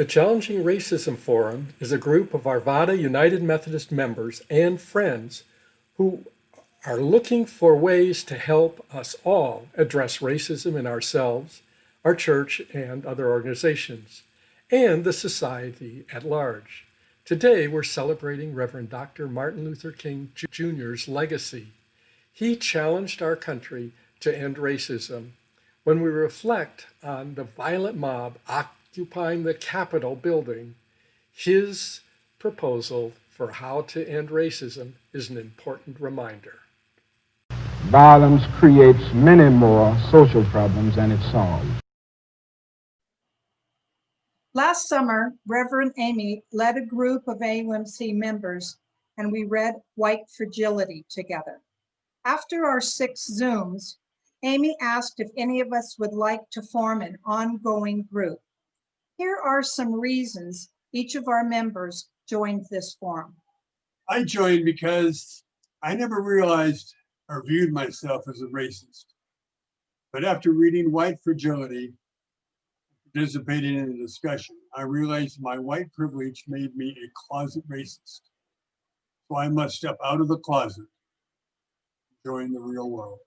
Challenging Racism Forum is a group of Arvada United Methodist members and friends who are looking for ways to help us all address racism in ourselves, our church, and other organizations, and the society at large. Today, we're celebrating Reverend Dr. Martin Luther King Jr.'s legacy. He challenged our country to end racism. When we reflect on the violent mob occupying the Capitol building, his proposal for how to end racism is an important reminder. Violence creates many more social problems than it solves. Last summer, Reverend Amy led a group of AUMC members and we read White Fragility together. After our 6 Zooms, Amy asked if any of us would like to form an ongoing group. Here are some reasons each of our members joined this forum. I joined because I never realized or viewed myself as a racist. But after reading White Fragility, participating in the discussion, I realized my white privilege made me a closet racist. So I must step out of the closet and join the real world.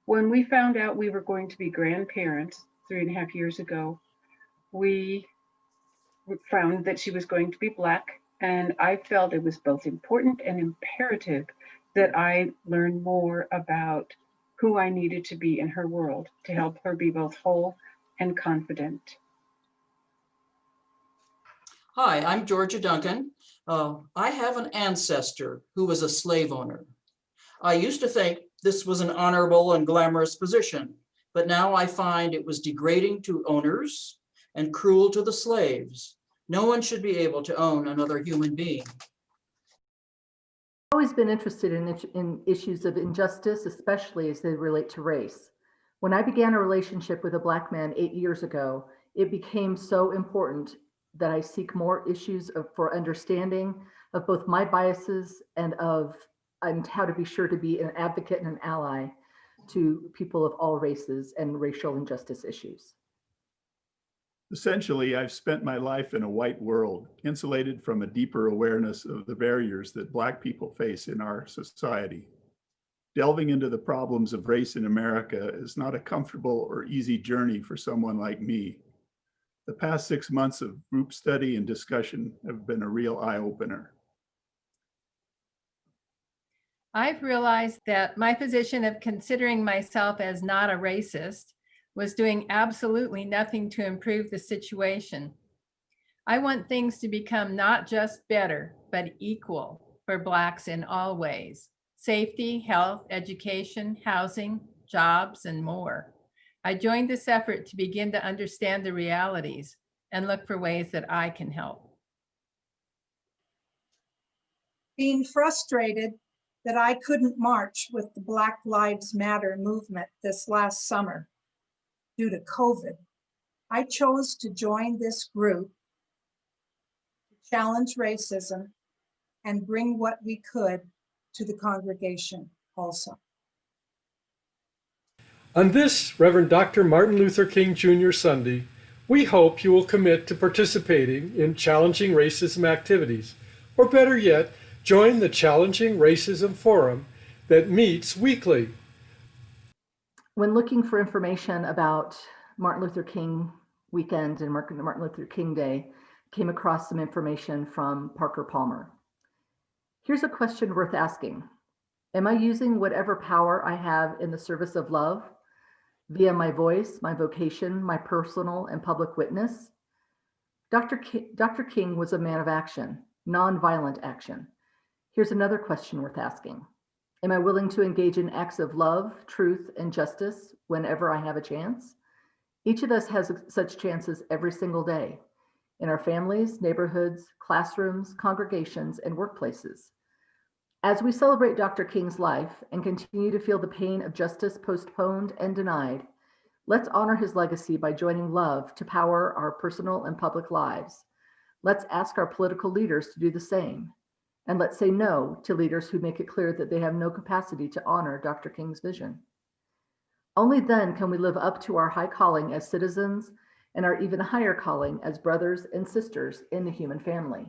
When we found out we were going to be grandparents 3.5 years ago, we found that she was going to be Black, and I felt it was both important and imperative that I learn more about who I needed to be in her world to help her be both whole and confident. Hi, I'm Georgia Duncan. I have an ancestor who was a slave owner. I used to think this was an honorable and glamorous position, but now I find it was degrading to owners and cruel to the slaves. No one should be able to own another human being. I've always been interested in issues of injustice, especially as they relate to race. When I began a relationship with a Black man 8 years ago, it became so important that I seek more issues for understanding of both my biases and how to be sure to be an advocate and an ally to people of all races and racial injustice issues. Essentially, I've spent my life in a white world, insulated from a deeper awareness of the barriers that Black people face in our society. Delving into the problems of race in America is not a comfortable or easy journey for someone like me. The past 6 months of group study and discussion have been a real eye-opener. I've realized that my position of considering myself as not a racist was doing absolutely nothing to improve the situation. I want things to become not just better, but equal for Blacks in all ways: safety, health, education, housing, jobs, and more. I joined this effort to begin to understand the realities and look for ways that I can help. Being frustrated that I couldn't march with the Black Lives Matter movement this last summer due to COVID, I chose to join this group to challenge racism and bring what we could to the congregation also. On this Reverend Dr. Martin Luther King Jr. Sunday, we hope you will commit to participating in challenging racism activities, or better yet, join the Challenging Racism Forum that meets weekly. When looking for information about Martin Luther King weekend and Martin Luther King Day, came across some information from Parker Palmer. Here's a question worth asking. Am I using whatever power I have in the service of love via my voice, my vocation, my personal and public witness? Dr. King was a man of action, nonviolent action. Here's another question worth asking. Am I willing to engage in acts of love, truth, and justice whenever I have a chance? Each of us has such chances every single day in our families, neighborhoods, classrooms, congregations, and workplaces. As we celebrate Dr. King's life and continue to feel the pain of justice postponed and denied, let's honor his legacy by joining love to power our personal and public lives. Let's ask our political leaders to do the same. And let's say no to leaders who make it clear that they have no capacity to honor Dr. King's vision. Only then can we live up to our high calling as citizens and our even higher calling as brothers and sisters in the human family.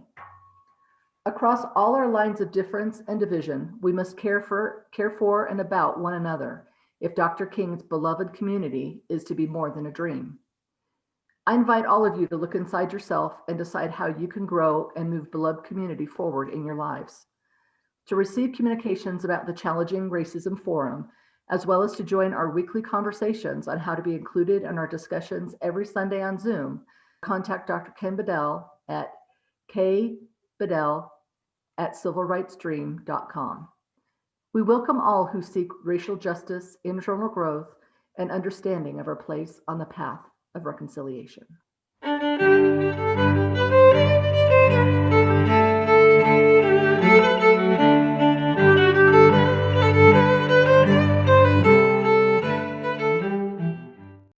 Across all our lines of difference and division, we must care for and about one another if Dr. King's beloved community is to be more than a dream. I invite all of you to look inside yourself and decide how you can grow and move beloved community forward in your lives. To receive communications about the Challenging Racism Forum, as well as to join our weekly conversations on how to be included in our discussions every Sunday on Zoom, contact Dr. Ken Bedell at kbedell@civilrightsdream.com. We welcome all who seek racial justice, internal growth, and understanding of our place on the path of reconciliation.